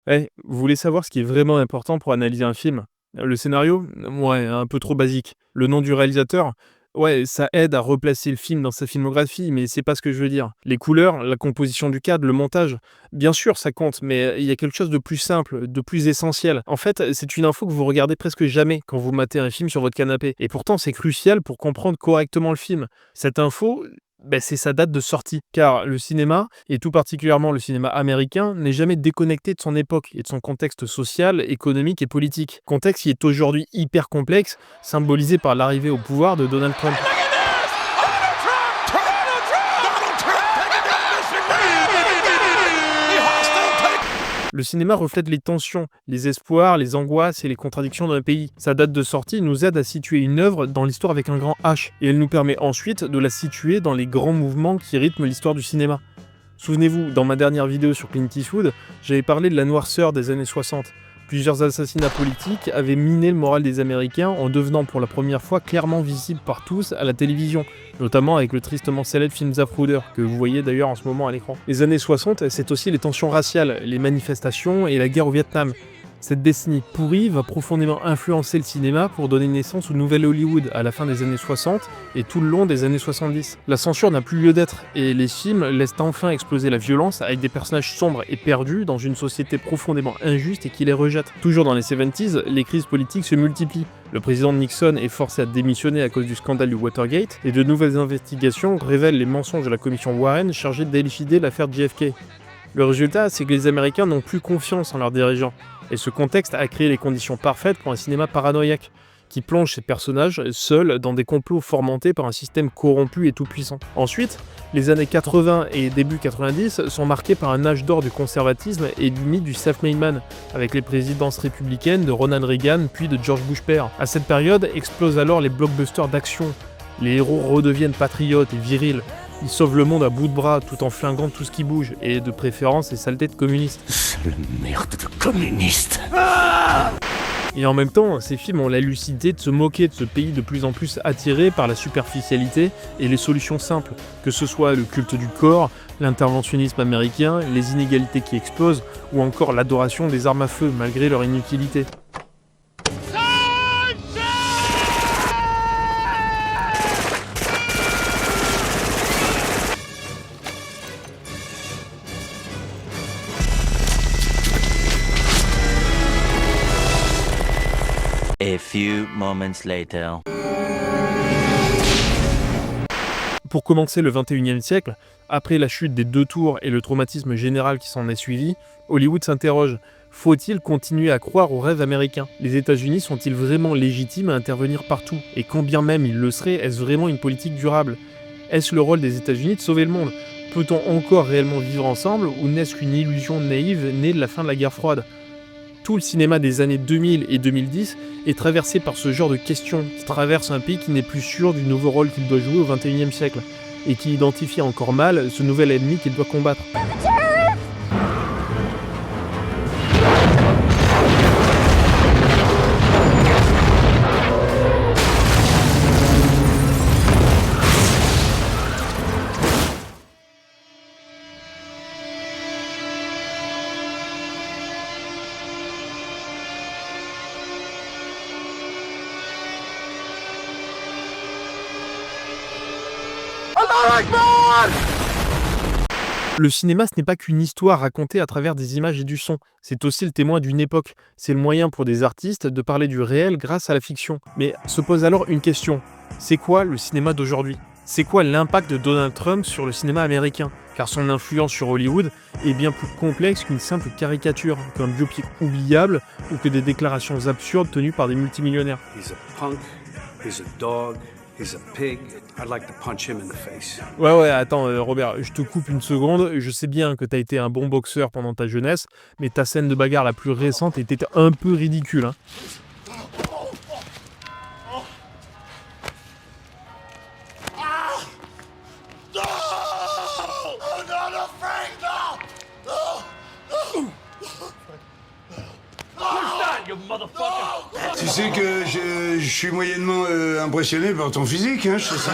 Vous voulez savoir ce qui est vraiment important pour analyser un film? Le scénario? Ouais, un peu trop basique. Le nom du réalisateur? Ouais, ça aide à replacer le film dans sa filmographie, mais c'est pas ce que je veux dire. Les couleurs, la composition du cadre, le montage, bien sûr, ça compte, mais il y a quelque chose de plus simple, de plus essentiel. En fait, c'est une info que vous regardez presque jamais quand vous matez un film sur votre canapé. Et pourtant, c'est crucial pour comprendre correctement le film. Cette info, c'est sa date de sortie. Car le cinéma, et tout particulièrement le cinéma américain, n'est jamais déconnecté de son époque et de son contexte social, économique et politique. Contexte qui est aujourd'hui hyper complexe, symbolisé par l'arrivée au pouvoir de Donald Trump. Le cinéma reflète les tensions, les espoirs, les angoisses et les contradictions d'un pays. Sa date de sortie nous aide à situer une œuvre dans l'histoire avec un grand H, et elle nous permet ensuite de la situer dans les grands mouvements qui rythment l'histoire du cinéma. Souvenez-vous, dans ma dernière vidéo sur Clint Eastwood, j'avais parlé de la noirceur des années 60. Plusieurs assassinats politiques avaient miné le moral des Américains en devenant pour la première fois clairement visibles par tous à la télévision, notamment avec le tristement célèbre film Zapruder, que vous voyez d'ailleurs en ce moment à l'écran. Les années 60, c'est aussi les tensions raciales, les manifestations et la guerre au Vietnam. Cette décennie pourrie va profondément influencer le cinéma pour donner naissance au nouvel Hollywood à la fin des années 60 et tout le long des années 70. La censure n'a plus lieu d'être et les films laissent enfin exploser la violence avec des personnages sombres et perdus dans une société profondément injuste et qui les rejette. Toujours dans les 70s, les crises politiques se multiplient. Le président Nixon est forcé à démissionner à cause du scandale du Watergate et de nouvelles investigations révèlent les mensonges de la commission Warren chargée d'élucider l'affaire JFK. Le résultat, c'est que les Américains n'ont plus confiance en leurs dirigeants. Et ce contexte a créé les conditions parfaites pour un cinéma paranoïaque, qui plonge ses personnages seuls dans des complots fomentés par un système corrompu et tout-puissant. Ensuite, les années 80 et début 90 sont marqués par un âge d'or du conservatisme et du mythe du self-made man, avec les présidences républicaines de Ronald Reagan puis de George Bush père. À cette période explosent alors les blockbusters d'action. Les héros redeviennent patriotes et virils. Ils sauvent le monde à bout de bras tout en flinguant tout ce qui bouge, et de préférence les saletés de communistes. Sale merde de communiste. Et en même temps, ces films ont la lucidité de se moquer de ce pays de plus en plus attiré par la superficialité et les solutions simples, que ce soit le culte du corps, l'interventionnisme américain, les inégalités qui explosent, ou encore l'adoration des armes à feu malgré leur inutilité. A few moments later. Pour commencer le 21e siècle, après la chute des deux tours et le traumatisme général qui s'en est suivi, Hollywood s'interroge. Faut-il continuer à croire aux rêves américains? Les États-Unis sont-ils vraiment légitimes à intervenir partout? Et quand bien même ils le seraient, est-ce vraiment une politique durable? Est-ce le rôle des États-Unis de sauver le monde? Peut-on encore réellement vivre ensemble ou n'est-ce qu'une illusion naïve née de la fin de la guerre froide? Tout le cinéma des années 2000 et 2010 est traversé par ce genre de questions qui traverse un pays qui n'est plus sûr du nouveau rôle qu'il doit jouer au XXIe siècle et qui identifie encore mal ce nouvel ennemi qu'il doit combattre. Le cinéma, ce n'est pas qu'une histoire racontée à travers des images et du son. C'est aussi le témoin d'une époque. C'est le moyen pour des artistes de parler du réel grâce à la fiction. Mais se pose alors une question. C'est quoi le cinéma d'aujourd'hui? C'est quoi l'impact de Donald Trump sur le cinéma américain? Car son influence sur Hollywood est bien plus complexe qu'une simple caricature, qu'un biopic oubliable ou que des déclarations absurdes tenues par des multimillionnaires. He's a punk, he's a dog, he's a pig. I'd like to punch him in the face. Ouais, attends, Robert, je te coupe une seconde. Je sais bien que t'as été un bon boxeur pendant ta jeunesse, mais ta scène de bagarre la plus récente était un peu ridicule, hein. Tu sais que je suis moyennement impressionné par ton physique, hein, je sais ça.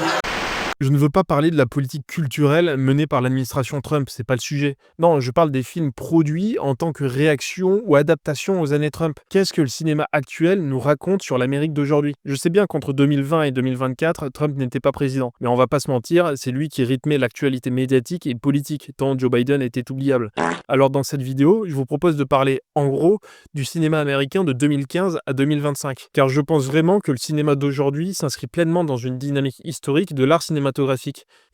Je ne veux pas parler de la politique culturelle menée par l'administration Trump, c'est pas le sujet. Non, je parle des films produits en tant que réaction ou adaptation aux années Trump. Qu'est-ce que le cinéma actuel nous raconte sur l'Amérique d'aujourd'hui? Je sais bien qu'entre 2020 et 2024, Trump n'était pas président. Mais on va pas se mentir, c'est lui qui rythmait l'actualité médiatique et politique, tant Joe Biden était oubliable. Alors dans cette vidéo, je vous propose de parler, en gros, du cinéma américain de 2015 à 2025. Car je pense vraiment que le cinéma d'aujourd'hui s'inscrit pleinement dans une dynamique historique de l'art cinématographique.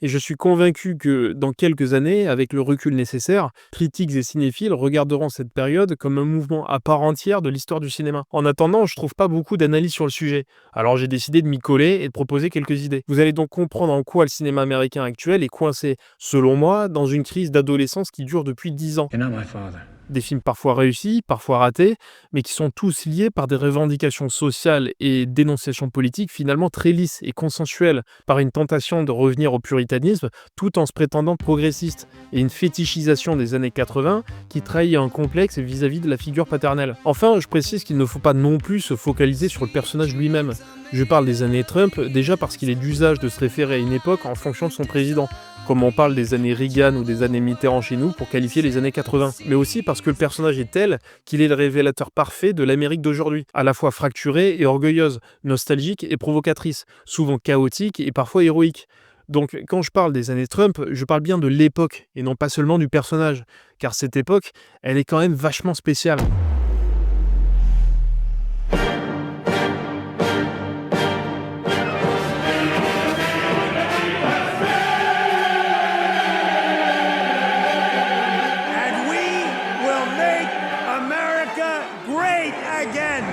Et je suis convaincu que dans quelques années, avec le recul nécessaire, critiques et cinéphiles regarderont cette période comme un mouvement à part entière de l'histoire du cinéma. En attendant, je trouve pas beaucoup d'analyses sur le sujet. Alors j'ai décidé de m'y coller et de proposer quelques idées. Vous allez donc comprendre en quoi le cinéma américain actuel est coincé, selon moi, dans une crise d'adolescence qui dure depuis 10 ans. You're not my father. Des films parfois réussis, parfois ratés, mais qui sont tous liés par des revendications sociales et dénonciations politiques finalement très lisses et consensuelles, par une tentation de revenir au puritanisme tout en se prétendant progressiste, et une fétichisation des années 80 qui trahit un complexe vis-à-vis de la figure paternelle. Enfin, je précise qu'il ne faut pas non plus se focaliser sur le personnage lui-même. Je parle des années Trump déjà parce qu'il est d'usage de se référer à une époque en fonction de son président, comme on parle des années Reagan ou des années Mitterrand chez nous pour qualifier les années 80, mais aussi parce que le personnage est tel qu'il est le révélateur parfait de l'Amérique d'aujourd'hui, à la fois fracturée et orgueilleuse, nostalgique et provocatrice, souvent chaotique et parfois héroïque. Donc quand je parle des années Trump, je parle bien de l'époque et non pas seulement du personnage, car cette époque, elle est quand même vachement spéciale. And we will make America great again.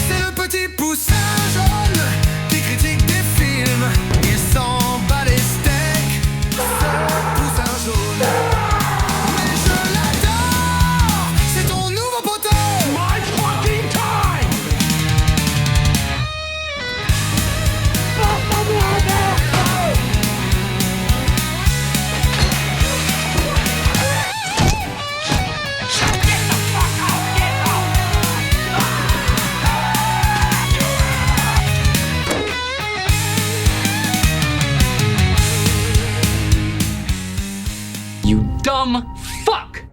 C'est le petit poussin jaune qui critique des films. Il s'en bat les steaks, ce poussin jaune. Mais je l'adore, c'est ton nouveau poteau. My fucking time. You dumb fuck!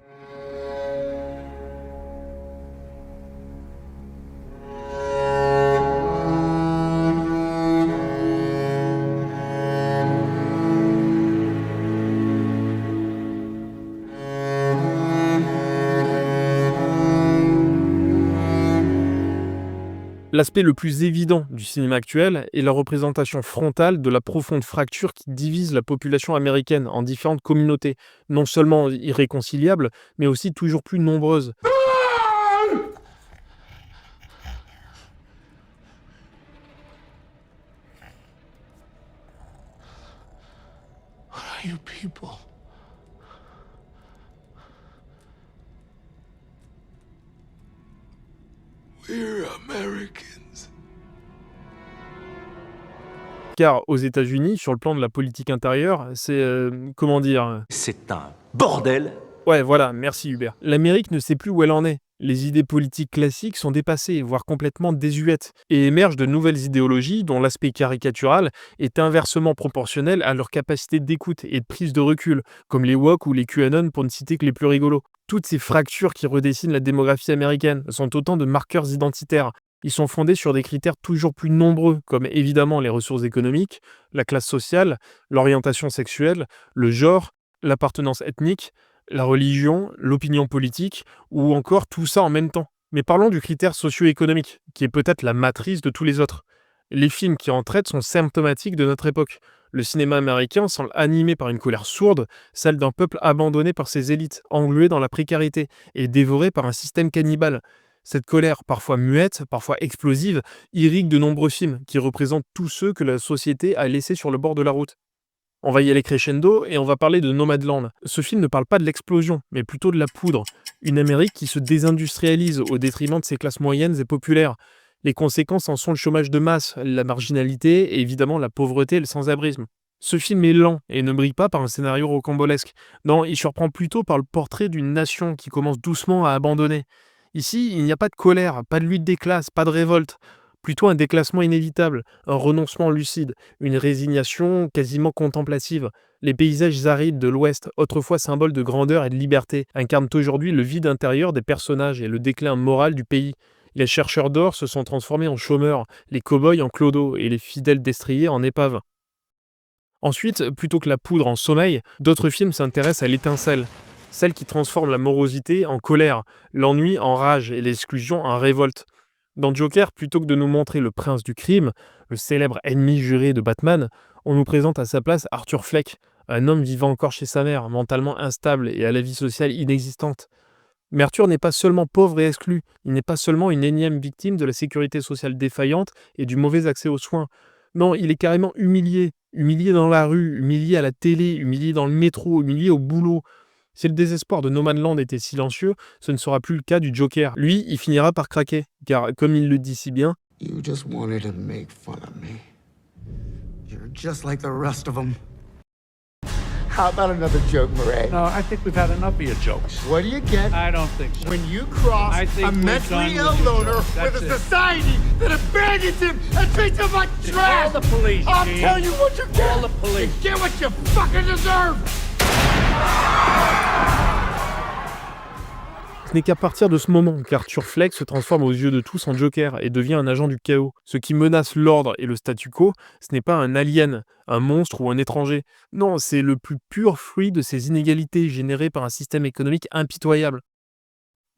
L'aspect le plus évident du cinéma actuel est la représentation frontale de la profonde fracture qui divise la population américaine en différentes communautés, non seulement irréconciliables, mais aussi toujours plus nombreuses. What are you people? We're Americans. Car aux États-Unis, sur le plan de la politique intérieure, c'est comment dire. C'est un bordel. Ouais, voilà, merci Hubert. L'Amérique ne sait plus où elle en est. Les idées politiques classiques sont dépassées, voire complètement désuètes, et émergent de nouvelles idéologies dont l'aspect caricatural est inversement proportionnel à leur capacité d'écoute et de prise de recul, comme les woke ou les QAnon pour ne citer que les plus rigolos. Toutes ces fractures qui redessinent la démographie américaine sont autant de marqueurs identitaires. Ils sont fondés sur des critères toujours plus nombreux, comme évidemment les ressources économiques, la classe sociale, l'orientation sexuelle, le genre, l'appartenance ethnique, la religion, l'opinion politique, ou encore tout ça en même temps. Mais parlons du critère socio-économique, qui est peut-être la matrice de tous les autres. Les films qui en traitent sont symptomatiques de notre époque. Le cinéma américain semble animé par une colère sourde, celle d'un peuple abandonné par ses élites, englué dans la précarité et dévoré par un système cannibale. Cette colère, parfois muette, parfois explosive, irrigue de nombreux films qui représentent tous ceux que la société a laissés sur le bord de la route. On va y aller crescendo et on va parler de Nomadland. Ce film ne parle pas de l'explosion, mais plutôt de la poudre. Une Amérique qui se désindustrialise au détriment de ses classes moyennes et populaires. Les conséquences en sont le chômage de masse, la marginalité et évidemment la pauvreté et le sans-abrisme. Ce film est lent et ne brille pas par un scénario rocambolesque. Non, il surprend plutôt par le portrait d'une nation qui commence doucement à abandonner. Ici, il n'y a pas de colère, pas de lutte des classes, pas de révolte. Plutôt un déclassement inévitable, un renoncement lucide, une résignation quasiment contemplative. Les paysages arides de l'Ouest, autrefois symboles de grandeur et de liberté, incarnent aujourd'hui le vide intérieur des personnages et le déclin moral du pays. Les chercheurs d'or se sont transformés en chômeurs, les cow-boys en clodos et les fidèles destriers en épaves. Ensuite, plutôt que la poudre en sommeil, d'autres films s'intéressent à l'étincelle, celle qui transforme la morosité en colère, l'ennui en rage et l'exclusion en révolte. Dans Joker, plutôt que de nous montrer le prince du crime, le célèbre ennemi juré de Batman, on nous présente à sa place Arthur Fleck, un homme vivant encore chez sa mère, mentalement instable et à la vie sociale inexistante. Mais Arthur n'est pas seulement pauvre et exclu, il n'est pas seulement une énième victime de la sécurité sociale défaillante et du mauvais accès aux soins. Non, il est carrément humilié, humilié dans la rue, humilié à la télé, humilié dans le métro, humilié au boulot. Si le désespoir de Nomadland était silencieux, ce ne sera plus le cas du Joker. Lui, il finira par craquer, car comme il le dit si bien, « You just wanted to make fun of me. You're just like the rest of them. How about another joke, Murray? No, I think we've had enough of your jokes. What do you get I don't think so. when you cross I think a we're mentally done ill with your loner jokes. with That's a it. society that abandons him and treats him like trash? Call the police, I'll Gene. tell you what you get. Call the police. You get what you fucking deserve. ce n'est qu'à partir de ce moment qu'Arthur Fleck se transforme aux yeux de tous en Joker et devient un agent du chaos. Ce qui menace l'ordre et le statu quo, ce n'est pas un alien, un monstre ou un étranger. Non, c'est le plus pur fruit de ces inégalités générées par un système économique impitoyable.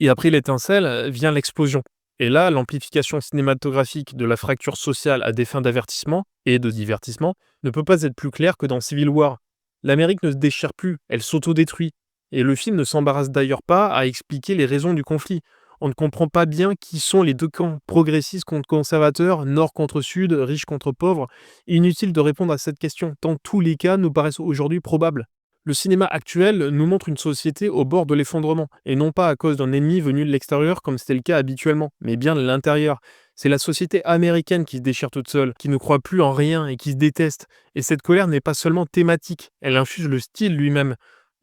Et après l'étincelle vient l'explosion. Et là, l'amplification cinématographique de la fracture sociale à des fins d'avertissement et de divertissement ne peut pas être plus claire que dans Civil War. L'Amérique ne se déchire plus, elle s'autodétruit. Et le film ne s'embarrasse d'ailleurs pas à expliquer les raisons du conflit. On ne comprend pas bien qui sont les deux camps, progressistes contre conservateurs, nord contre sud, riches contre pauvres. Inutile de répondre à cette question, tant tous les cas nous paraissent aujourd'hui probables. Le cinéma actuel nous montre une société au bord de l'effondrement, et non pas à cause d'un ennemi venu de l'extérieur comme c'était le cas habituellement, mais bien de l'intérieur. C'est la société américaine qui se déchire toute seule, qui ne croit plus en rien et qui se déteste. Et cette colère n'est pas seulement thématique, elle infuse le style lui-même.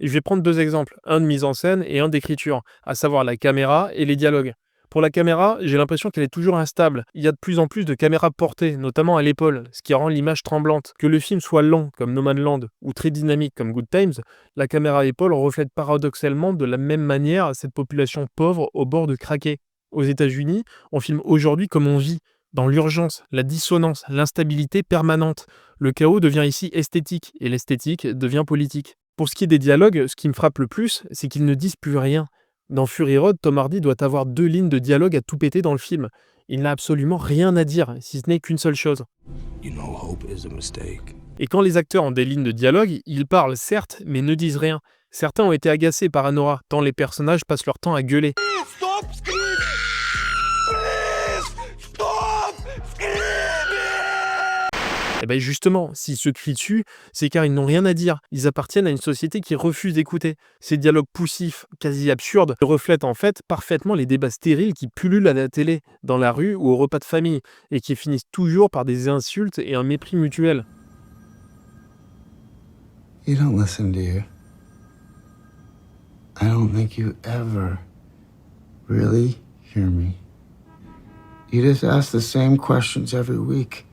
Et je vais prendre deux exemples, un de mise en scène et un d'écriture, à savoir la caméra et les dialogues. Pour la caméra, j'ai l'impression qu'elle est toujours instable. Il y a de plus en plus de caméras portées, notamment à l'épaule, ce qui rend l'image tremblante. Que le film soit lent, comme Nomadland, ou très dynamique, comme Good Times, la caméra à épaule reflète paradoxalement de la même manière cette population pauvre au bord de craquer. Aux États-Unis, on filme aujourd'hui comme on vit, dans l'urgence, la dissonance, l'instabilité permanente. Le chaos devient ici esthétique, et l'esthétique devient politique. Pour ce qui est des dialogues, ce qui me frappe le plus, c'est qu'ils ne disent plus rien. Dans Fury Road, Tom Hardy doit avoir 2 lignes de dialogue à tout péter dans le film. Il n'a absolument rien à dire, si ce n'est qu'une seule chose. You know, hope is a mistake. Et quand les acteurs ont des lignes de dialogue, ils parlent certes, mais ne disent rien. Certains ont été agacés par Anora, tant les personnages passent leur temps à gueuler. Stop screaming! Please! Stop screaming! Et bien justement, s'ils se crient dessus, c'est car ils n'ont rien à dire. Ils appartiennent à une société qui refuse d'écouter. Ces dialogues poussifs, quasi absurdes, reflètent en fait parfaitement les débats stériles qui pullulent à la télé, dans la rue ou au repas de famille, et qui finissent toujours par des insultes et un mépris mutuel. You don't listen, do you? I don't think you ever really hear me. You just ask the same questions every week.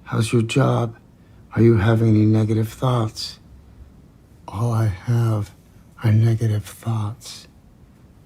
How's your job? Are you having any negative thoughts? All I have are negative thoughts.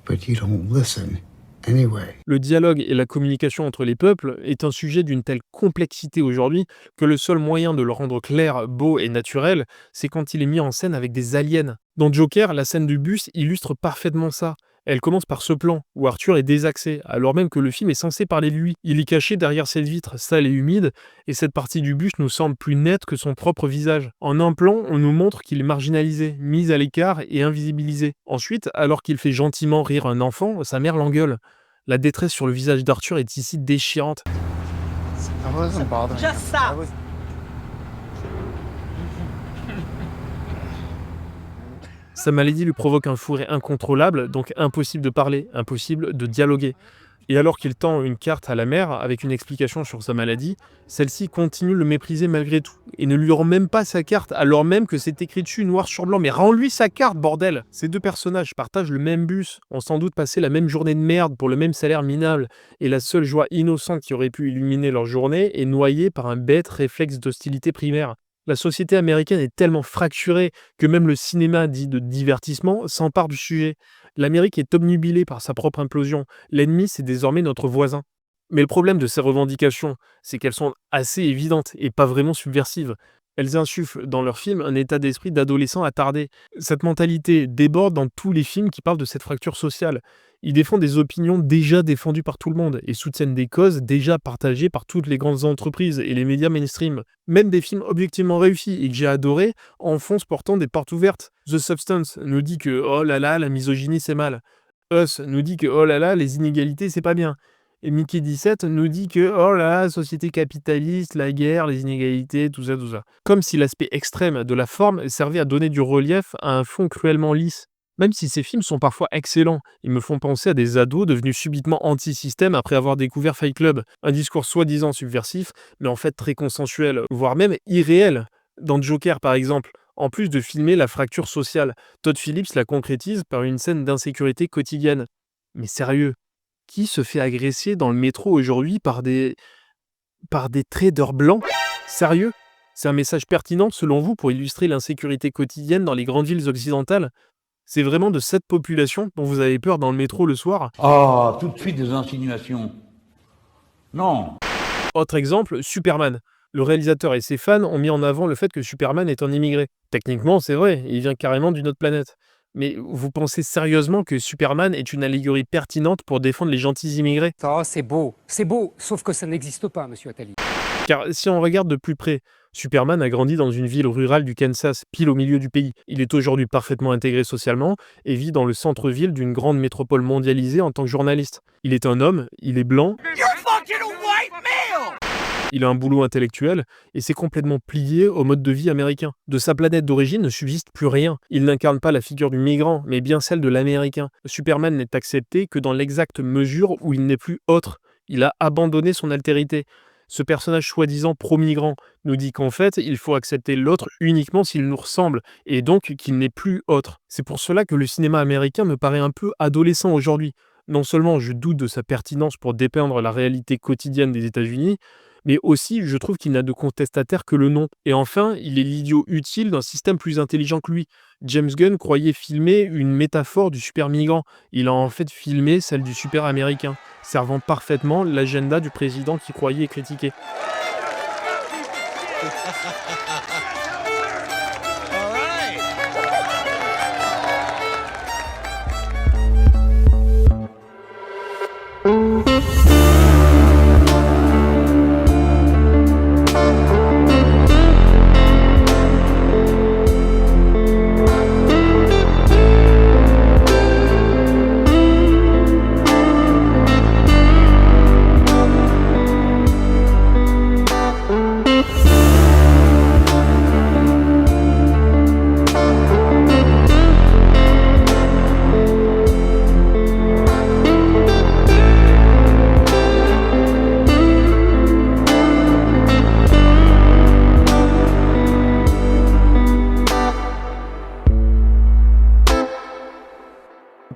But you don't listen. Anyway. Le dialogue et la communication entre les peuples est un sujet d'une telle complexité aujourd'hui que le seul moyen de le rendre clair, beau et naturel, c'est quand il est mis en scène avec des aliens. Dans Joker, la scène du bus illustre parfaitement ça. Elle commence par ce plan, où Arthur est désaxé, alors même que le film est censé parler de lui. Il est caché derrière cette vitre sale et humide, et cette partie du bus nous semble plus nette que son propre visage. En un plan, on nous montre qu'il est marginalisé, mis à l'écart et invisibilisé. Ensuite, alors qu'il fait gentiment rire un enfant, sa mère l'engueule. La détresse sur le visage d'Arthur est ici déchirante. I wasn't bothering. Just stop. Sa maladie lui provoque un fou rire incontrôlable, donc impossible de parler, impossible de dialoguer. Et alors qu'il tend une carte à la mère avec une explication sur sa maladie, celle-ci continue de le mépriser malgré tout, et ne lui rend même pas sa carte, alors même que c'est écrit dessus noir sur blanc. Mais rends-lui sa carte, bordel! Ces deux personnages partagent le même bus, ont sans doute passé la même journée de merde pour le même salaire minable, et la seule joie innocente qui aurait pu illuminer leur journée est noyée par un bête réflexe d'hostilité primaire. La société américaine est tellement fracturée que même le cinéma dit de divertissement s'empare du sujet. L'Amérique est obnubilée par sa propre implosion. L'ennemi, c'est désormais notre voisin. Mais le problème de ces revendications, c'est qu'elles sont assez évidentes et pas vraiment subversives. Elles insufflent dans leurs films un état d'esprit d'adolescent attardé. Cette mentalité déborde dans tous les films qui parlent de cette fracture sociale. Ils défendent des opinions déjà défendues par tout le monde et soutiennent des causes déjà partagées par toutes les grandes entreprises et les médias mainstream. Même des films objectivement réussis et que j'ai adorés enfoncent pourtant des portes ouvertes. The Substance nous dit que oh là là, la misogynie c'est mal. Us nous dit que oh là là, les inégalités c'est pas bien. Et Mickey 17 nous dit que oh là, la société capitaliste, la guerre, les inégalités, tout ça, tout ça. Comme si l'aspect extrême de la forme servait à donner du relief à un fond cruellement lisse. Même si ces films sont parfois excellents, ils me font penser à des ados devenus subitement anti-système après avoir découvert Fight Club. Un discours soi-disant subversif, mais en fait très consensuel, voire même irréel. Dans Joker par exemple, en plus de filmer la fracture sociale, Todd Phillips la concrétise par une scène d'insécurité quotidienne. Mais sérieux, qui se fait agresser dans le métro aujourd'hui par des traders blancs? Sérieux? C'est un message pertinent selon vous pour illustrer l'insécurité quotidienne dans les grandes villes occidentales? C'est vraiment de cette population dont vous avez peur dans le métro le soir? Ah, tout de suite des insinuations. Non. Autre exemple, Superman. Le réalisateur et ses fans ont mis en avant le fait que Superman est un immigré. Techniquement, c'est vrai, il vient carrément d'une autre planète. Mais vous pensez sérieusement que Superman est une allégorie pertinente pour défendre les gentils immigrés? Oh, c'est beau, sauf que ça n'existe pas, monsieur Attali. Car si on regarde de plus près, Superman a grandi dans une ville rurale du Kansas, pile au milieu du pays. Il est aujourd'hui parfaitement intégré socialement et vit dans le centre-ville d'une grande métropole mondialisée en tant que journaliste. Il est un homme, il est blanc, il a un boulot intellectuel et s'est complètement plié au mode de vie américain. De sa planète d'origine ne subsiste plus rien. Il n'incarne pas la figure du migrant, mais bien celle de l'américain. Superman n'est accepté que dans l'exacte mesure où il n'est plus autre. Il a abandonné son altérité. Ce personnage soi-disant pro-migrant nous dit qu'en fait, il faut accepter l'autre uniquement s'il nous ressemble, et donc qu'il n'est plus autre. C'est pour cela que le cinéma américain me paraît un peu adolescent aujourd'hui. Non seulement je doute de sa pertinence pour dépeindre la réalité quotidienne des États-Unis, mais aussi je trouve qu'il n'a de contestataire que le nom. Et enfin, il est l'idiot utile d'un système plus intelligent que lui. James Gunn croyait filmer une métaphore du super migrant. Il a en fait filmé celle du super américain, servant parfaitement l'agenda du président qui croyait et critiquait.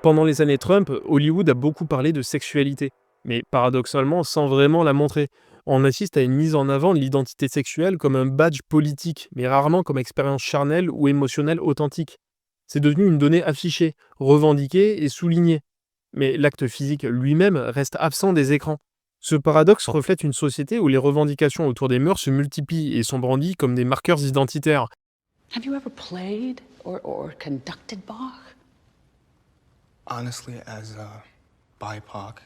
Pendant les années Trump, Hollywood a beaucoup parlé de sexualité, mais paradoxalement sans vraiment la montrer. On assiste à une mise en avant de l'identité sexuelle comme un badge politique, mais rarement comme expérience charnelle ou émotionnelle authentique. C'est devenu une donnée affichée, revendiquée et soulignée. mais l'acte physique lui-même reste absent des écrans. Ce paradoxe reflète une société où les revendications autour des mœurs se multiplient et sont brandies comme des marqueurs identitaires. Have you ever played or conducted Bach? Honestly, as a BIPOC,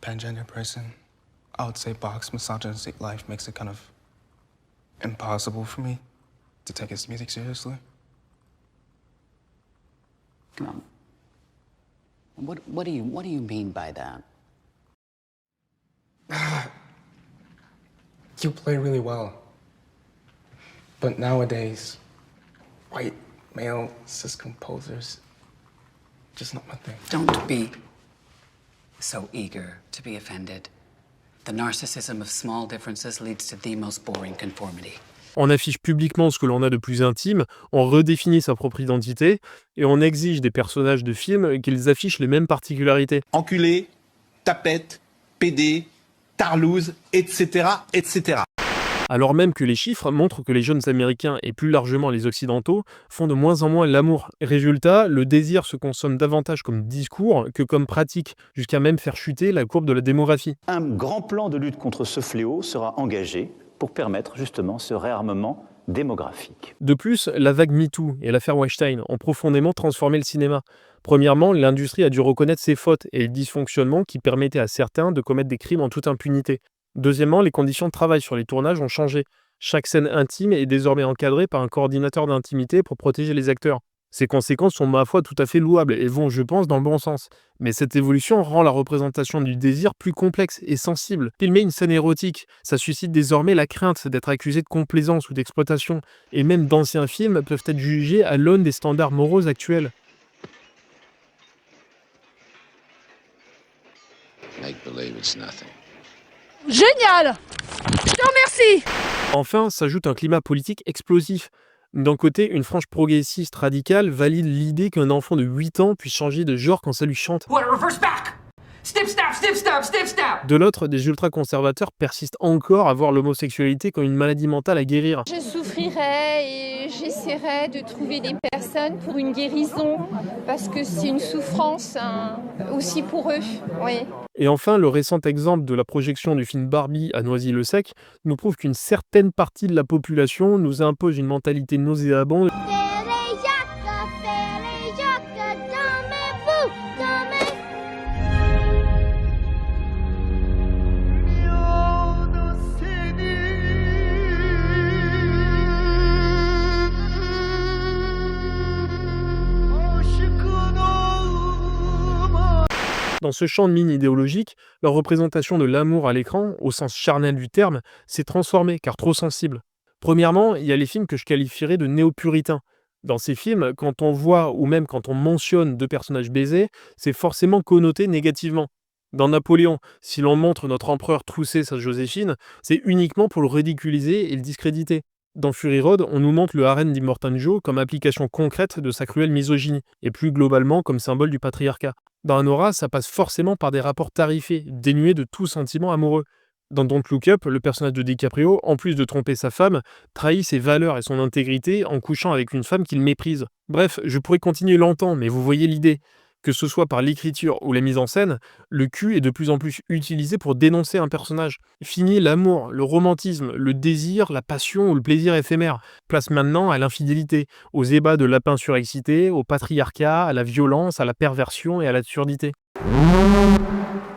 pangender person, I would say Bach's misogynistic life makes it kind of impossible for me to take his music seriously. What do you mean by that? You play really well. But nowadays, white, male, cis composers, just not my thing. Don't be so eager to be offended. The narcissism of small differences leads to the most boring conformity. On affiche publiquement ce que l'on a de plus intime, on redéfinit sa propre identité, et on exige des personnages de films qu'ils affichent les mêmes particularités. Enculé, tapette, pédé, tarlouse, etc., etc. Alors même que les chiffres montrent que les jeunes Américains, et plus largement les Occidentaux, font de moins en moins l'amour. Résultat, le désir se consomme davantage comme discours que comme pratique, jusqu'à même faire chuter la courbe de la démographie. Un grand plan de lutte contre ce fléau sera engagé pour permettre justement ce réarmement démographique. De plus, la vague MeToo et l'affaire Weinstein ont profondément transformé le cinéma. Premièrement, l'industrie a dû reconnaître ses fautes et les dysfonctionnements qui permettaient à certains de commettre des crimes en toute impunité. Deuxièmement, les conditions de travail sur les tournages ont changé. Chaque scène intime est désormais encadrée par un coordinateur d'intimité pour protéger les acteurs. Ces conséquences sont, ma foi, tout à fait louables et vont, je pense, dans le bon sens. Mais cette évolution rend la représentation du désir plus complexe et sensible. Filmer une scène érotique, ça suscite désormais la crainte d'être accusé de complaisance ou d'exploitation. Et même d'anciens films peuvent être jugés à l'aune des standards moraux actuels. Make believe it's nothing. Génial! Je te remercie! Enfin, s'ajoute un climat politique explosif. D'un côté, une frange progressiste radicale valide l'idée qu'un enfant de 8 ans puisse changer de genre quand ça lui chante. De l'autre, des ultra-conservateurs persistent encore à voir l'homosexualité comme une maladie mentale à guérir. Je souffrirai et j'essaierai de trouver des personnes pour une guérison, parce que c'est une souffrance aussi pour eux. Oui. Et enfin, le récent exemple de la projection du film Barbie à Noisy-le-Sec nous prouve qu'une certaine partie de la population nous impose une mentalité nauséabonde. Dans ce champ de mine idéologique, leur représentation de l'amour à l'écran, au sens charnel du terme, s'est transformée car trop sensible. Premièrement, il y a les films que je qualifierais de néo-puritains. Dans ces films, quand on voit ou même quand on mentionne deux personnages baisés, c'est forcément connoté négativement. Dans Napoléon, si l'on montre notre empereur trousser sa Joséphine, c'est uniquement pour le ridiculiser et le discréditer. Dans Fury Road, on nous montre le harem d'Immortan Joe comme application concrète de sa cruelle misogynie, et plus globalement comme symbole du patriarcat. Dans Anora, ça passe forcément par des rapports tarifés, dénués de tout sentiment amoureux. Dans Don't Look Up, le personnage de DiCaprio, en plus de tromper sa femme, trahit ses valeurs et son intégrité en couchant avec une femme qu'il méprise. Bref, je pourrais continuer longtemps, mais vous voyez l'idée. Que ce soit par l'écriture ou la mise en scène, le cul est de plus en plus utilisé pour dénoncer un personnage. Fini l'amour, le romantisme, le désir, la passion ou le plaisir éphémère. Place maintenant à l'infidélité, aux ébats de lapins surexcités, au patriarcat, à la violence, à la perversion et à l'absurdité.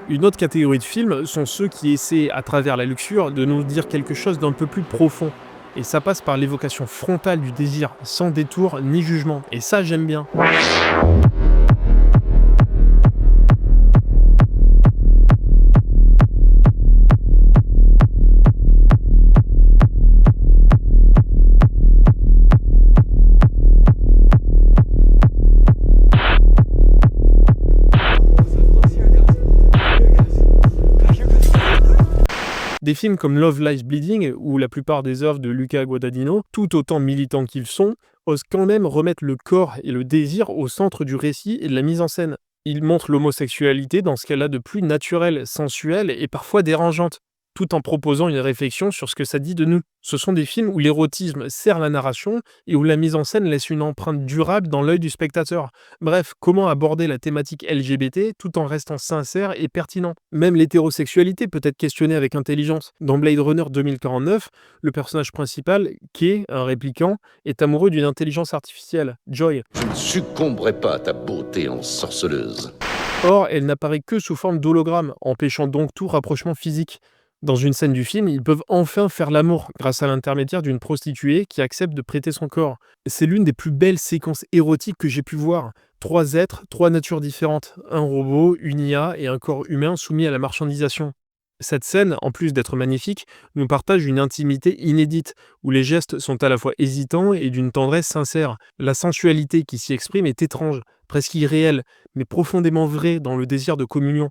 Une autre catégorie de films sont ceux qui essaient, à travers la luxure, de nous dire quelque chose d'un peu plus profond. Et ça passe par l'évocation frontale du désir, sans détour ni jugement. Et ça, j'aime bien. Des films comme Love Lies Bleeding, ou la plupart des œuvres de Luca Guadagnino, tout autant militants qu'ils sont, osent quand même remettre le corps et le désir au centre du récit et de la mise en scène. Ils montrent l'homosexualité dans ce qu'elle a de plus naturel, sensuel et parfois dérangeante. tout en proposant une réflexion sur ce que ça dit de nous. Ce sont des films où l'érotisme sert la narration et où la mise en scène laisse une empreinte durable dans l'œil du spectateur. Bref, comment aborder la thématique LGBT tout en restant sincère et pertinent. Même l'hétérosexualité peut être questionnée avec intelligence. Dans Blade Runner 2049, le personnage principal, Kay, un répliquant, est amoureux d'une intelligence artificielle, Joy. Je ne succomberai pas à ta beauté ensorceleuse. Or, elle n'apparaît que sous forme d'hologramme, empêchant donc tout rapprochement physique. Dans une scène du film, ils peuvent enfin faire l'amour grâce à l'intermédiaire d'une prostituée qui accepte de prêter son corps. C'est l'une des plus belles séquences érotiques que j'ai pu voir. 3 êtres, 3 natures différentes, un robot, une IA et un corps humain soumis à la marchandisation. Cette scène, en plus d'être magnifique, nous partage une intimité inédite, où les gestes sont à la fois hésitants et d'une tendresse sincère. La sensualité qui s'y exprime est étrange, presque irréelle, mais profondément vraie dans le désir de communion.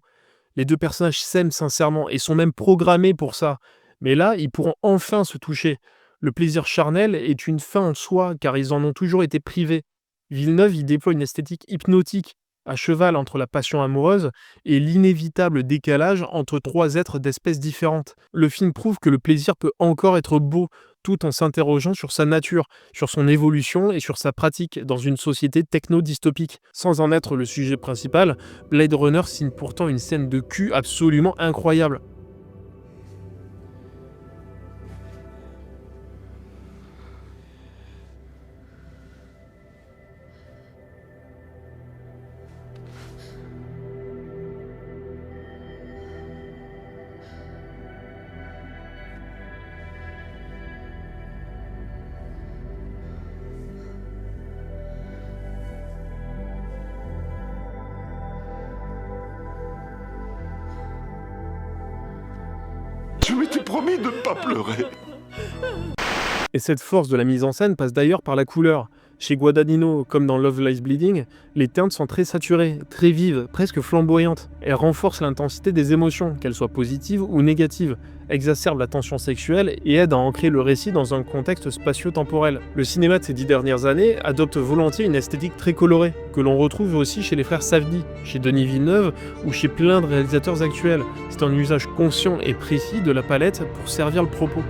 Les 2 personnages s'aiment sincèrement et sont même programmés pour ça. Mais là, ils pourront enfin se toucher. Le plaisir charnel est une fin en soi, car ils en ont toujours été privés. Villeneuve y déploie une esthétique hypnotique, à cheval entre la passion amoureuse et l'inévitable décalage entre 3 êtres d'espèces différentes. Le film prouve que le plaisir peut encore être beau, tout en s'interrogeant sur sa nature, sur son évolution et sur sa pratique dans une société techno-dystopique. Sans en être le sujet principal, Blade Runner signe pourtant une scène de cul absolument incroyable. Je m'étais promis de ne pas pleurer. Et cette force de la mise en scène passe d'ailleurs par la couleur. Chez Guadagnino, comme dans Love Lies Bleeding, les teintes sont très saturées, très vives, presque flamboyantes. Elles renforcent l'intensité des émotions, qu'elles soient positives ou négatives, exacerbent la tension sexuelle et aident à ancrer le récit dans un contexte spatio-temporel. Le cinéma de ces 10 dernières années adopte volontiers une esthétique très colorée, que l'on retrouve aussi chez les frères Safdie, chez Denis Villeneuve ou chez plein de réalisateurs actuels. C'est un usage conscient et précis de la palette pour servir le propos.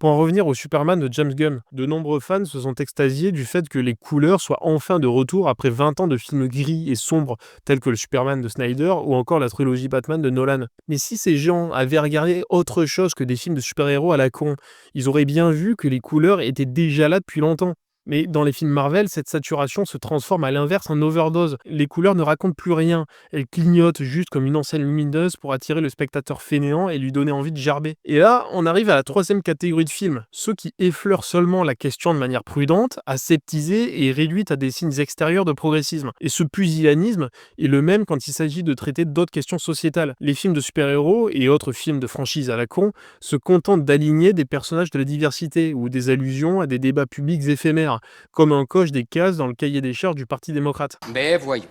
Pour en revenir au Superman de James Gunn, de nombreux fans se sont extasiés du fait que les couleurs soient enfin de retour après 20 ans de films gris et sombres, tels que le Superman de Snyder ou encore la trilogie Batman de Nolan. Mais si ces gens avaient regardé autre chose que des films de super-héros à la con, ils auraient bien vu que les couleurs étaient déjà là depuis longtemps. Mais dans les films Marvel, cette saturation se transforme à l'inverse en overdose. Les couleurs ne racontent plus rien. Elles clignotent juste comme une enseigne lumineuse pour attirer le spectateur fainéant et lui donner envie de gerber. Et là, on arrive à la 3e catégorie de films. Ceux qui effleurent seulement la question de manière prudente, aseptisée et réduite à des signes extérieurs de progressisme. Et ce pusillanisme est le même quand il s'agit de traiter d'autres questions sociétales. Les films de super-héros et autres films de franchise à la con se contentent d'aligner des personnages de la diversité ou des allusions à des débats publics éphémères, comme un coche des cases dans le cahier des charges du Parti démocrate. Mais voyons.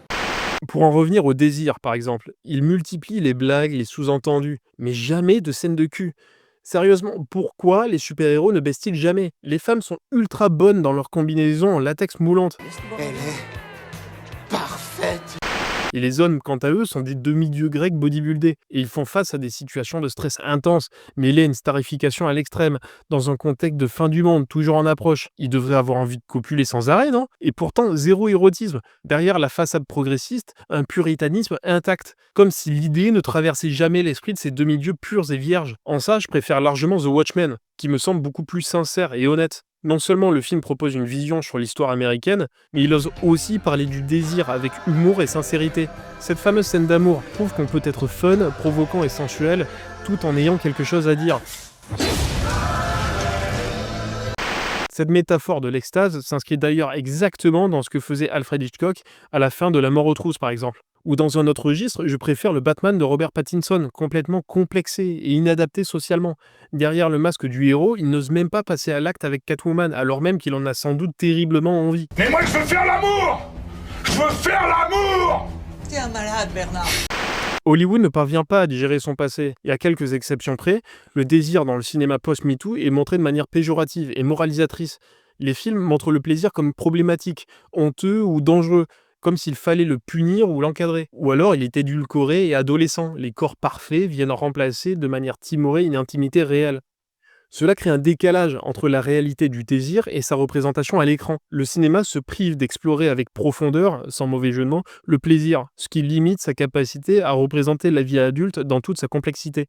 Pour en revenir au désir, par exemple, il multiplie les blagues, les sous-entendus, mais jamais de scènes de cul. Sérieusement, pourquoi les super-héros ne baissent-ils jamais? Les femmes sont ultra bonnes dans leur combinaison en latex moulante. Elle est parfaite. Et les hommes, quant à eux, sont des demi-dieux grecs bodybuildés. Et ils font face à des situations de stress intense, mêlées à une starification à l'extrême, dans un contexte de fin du monde, toujours en approche. Ils devraient avoir envie de copuler sans arrêt, non? Et pourtant, zéro érotisme. Derrière la façade progressiste, un puritanisme intact. Comme si l'idée ne traversait jamais l'esprit de ces demi-dieux purs et vierges. En ça, je préfère largement The Watchmen, qui me semble beaucoup plus sincère et honnête. Non seulement le film propose une vision sur l'histoire américaine, mais il ose aussi parler du désir avec humour et sincérité. Cette fameuse scène d'amour prouve qu'on peut être fun, provoquant et sensuel, tout en ayant quelque chose à dire. Cette métaphore de l'extase s'inscrit d'ailleurs exactement dans ce que faisait Alfred Hitchcock à la fin de La mort aux trousses par exemple. Ou dans un autre registre, je préfère le Batman de Robert Pattinson, complètement complexé et inadapté socialement. Derrière le masque du héros, il n'ose même pas passer à l'acte avec Catwoman, alors même qu'il en a sans doute terriblement envie. Mais moi je veux faire l'amour! Je veux faire l'amour! T'es un malade, Bernard. Hollywood ne parvient pas à digérer son passé, et à quelques exceptions près, le désir dans le cinéma post-MeToo est montré de manière péjorative et moralisatrice. Les films montrent le plaisir comme problématique, honteux ou dangereux, comme s'il fallait le punir ou l'encadrer. Ou alors il est édulcoré et adolescent, les corps parfaits viennent remplacer de manière timorée une intimité réelle. Cela crée un décalage entre la réalité du désir et sa représentation à l'écran. Le cinéma se prive d'explorer avec profondeur, sans mauvais jeu de mots, le plaisir, ce qui limite sa capacité à représenter la vie adulte dans toute sa complexité.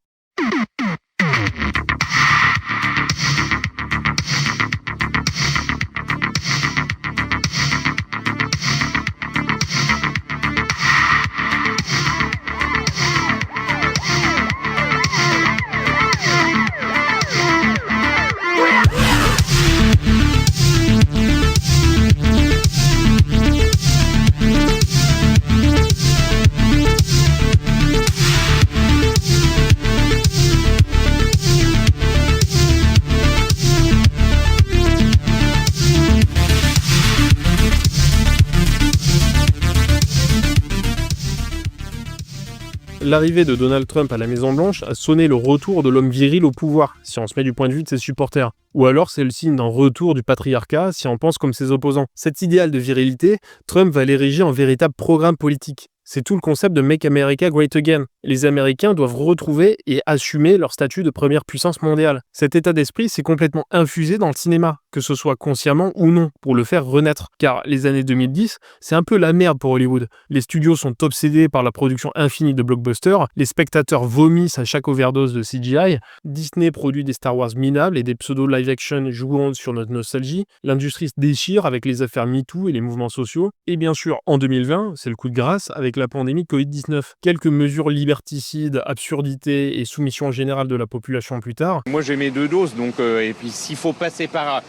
L'arrivée de Donald Trump à la Maison-Blanche a sonné le retour de l'homme viril au pouvoir, si on se met du point de vue de ses supporters. Ou alors c'est le signe d'un retour du patriarcat, si on pense comme ses opposants. Cet idéal de virilité, Trump va l'ériger en véritable programme politique. C'est tout le concept de Make America Great Again. Les Américains doivent retrouver et assumer leur statut de première puissance mondiale. Cet état d'esprit s'est complètement infusé dans le cinéma, que ce soit consciemment ou non, pour le faire renaître. Car les années 2010, c'est un peu la merde pour Hollywood. Les studios sont obsédés par la production infinie de blockbusters, les spectateurs vomissent à chaque overdose de CGI, Disney produit des Star Wars minables et des pseudo-live-action jouant sur notre nostalgie, l'industrie se déchire avec les affaires MeToo et les mouvements sociaux, et bien sûr, en 2020, c'est le coup de grâce avec la pandémie Covid-19. Quelques mesures liberticides, absurdités et soumission générale de la population plus tard. Moi j'ai mes 2 doses, donc et puis s'il faut passer par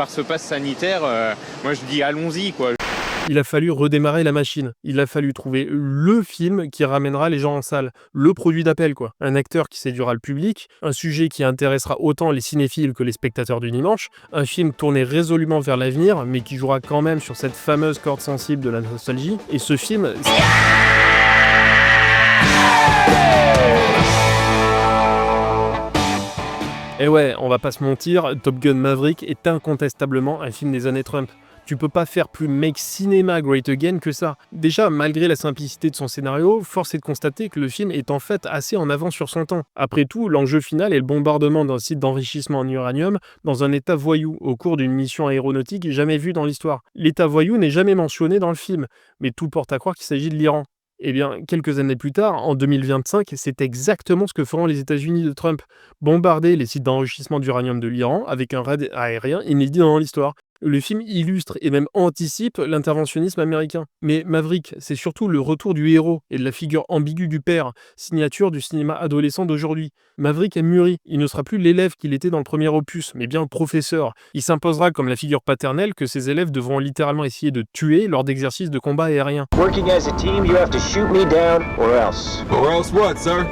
ce pass sanitaire, moi je dis allons-y quoi. Il a fallu redémarrer la machine. Il a fallu trouver le film qui ramènera les gens en salle. Le produit d'appel, quoi. Un acteur qui séduira le public, un sujet qui intéressera autant les cinéphiles que les spectateurs du dimanche, un film tourné résolument vers l'avenir, mais qui jouera quand même sur cette fameuse corde sensible de la nostalgie. Et ce film... Et ouais, on va pas se mentir, Top Gun Maverick est incontestablement un film des années Trump. Tu peux pas faire plus make cinéma great again que ça. Déjà, malgré la simplicité de son scénario, force est de constater que le film est en fait assez en avance sur son temps. Après tout, l'enjeu final est le bombardement d'un site d'enrichissement en uranium dans un état voyou, au cours d'une mission aéronautique jamais vue dans l'histoire. L'état voyou n'est jamais mentionné dans le film, mais tout porte à croire qu'il s'agit de l'Iran. Eh bien, quelques années plus tard, en 2025, c'est exactement ce que feront les États-Unis de Trump. Bombarder les sites d'enrichissement d'uranium de l'Iran avec un raid aérien inédit dans l'histoire. Le film illustre et même anticipe l'interventionnisme américain. Mais Maverick, c'est surtout le retour du héros et de la figure ambiguë du père, signature du cinéma adolescent d'aujourd'hui. Maverick a mûri, il ne sera plus l'élève qu'il était dans le premier opus, mais bien le professeur. Il s'imposera comme la figure paternelle que ses élèves devront littéralement essayer de tuer lors d'exercices de combat aérien. Working as a team, you have to shoot me down or else. Or else what, sir?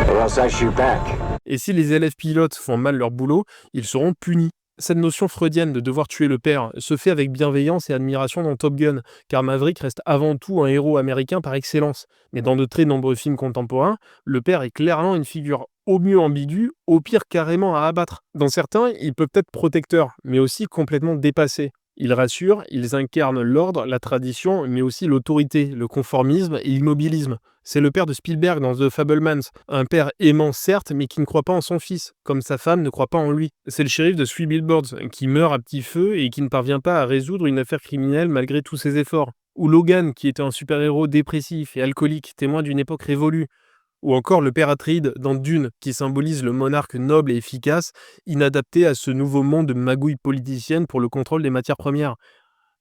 Or else I shoot back. Et si les élèves pilotes font mal leur boulot, ils seront punis. Cette notion freudienne de devoir tuer le père se fait avec bienveillance et admiration dans Top Gun, car Maverick reste avant tout un héros américain par excellence. Mais dans de très nombreux films contemporains, le père est clairement une figure au mieux ambiguë, au pire carrément à abattre. Dans certains, il peut être protecteur, mais aussi complètement dépassé. Ils rassurent, ils incarnent l'ordre, la tradition, mais aussi l'autorité, le conformisme et l'immobilisme. C'est le père de Spielberg dans The Fabelmans, un père aimant certes, mais qui ne croit pas en son fils, comme sa femme ne croit pas en lui. C'est le shérif de Three Billboards, qui meurt à petit feu et qui ne parvient pas à résoudre une affaire criminelle malgré tous ses efforts. Ou Logan, qui était un super-héros dépressif et alcoolique, témoin d'une époque révolue. Ou encore le père Atreides dans Dune, qui symbolise le monarque noble et efficace, inadapté à ce nouveau monde de magouilles politiciennes pour le contrôle des matières premières.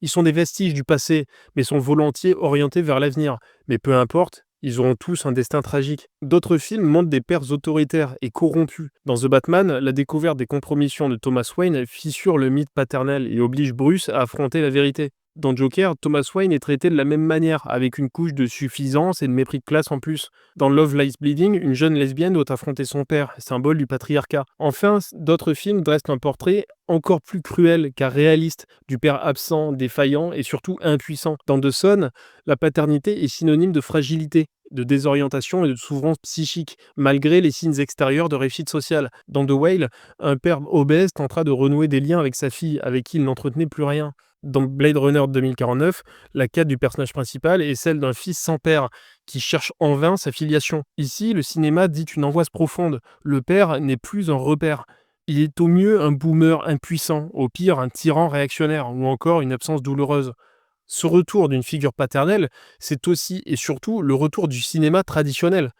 Ils sont des vestiges du passé, mais sont volontiers orientés vers l'avenir. Mais peu importe, ils auront tous un destin tragique. D'autres films montrent des pères autoritaires et corrompus. Dans The Batman, la découverte des compromissions de Thomas Wayne fissure le mythe paternel et oblige Bruce à affronter la vérité. Dans Joker, Thomas Wayne est traité de la même manière, avec une couche de suffisance et de mépris de classe en plus. Dans Love Lies Bleeding, une jeune lesbienne doit affronter son père, symbole du patriarcat. Enfin, d'autres films dressent un portrait encore plus cruel car réaliste, du père absent, défaillant et surtout impuissant. Dans The Son, la paternité est synonyme de fragilité, de désorientation et de souffrance psychique, malgré les signes extérieurs de réussite sociale. Dans The Whale, un père obèse tentera de renouer des liens avec sa fille, avec qui il n'entretenait plus rien. Dans Blade Runner 2049, la quête du personnage principal est celle d'un fils sans père, qui cherche en vain sa filiation. Ici, le cinéma dit une angoisse profonde. Le père n'est plus un repère. Il est au mieux un boomer impuissant, au pire un tyran réactionnaire, ou encore une absence douloureuse. Ce retour d'une figure paternelle, c'est aussi et surtout le retour du cinéma traditionnel.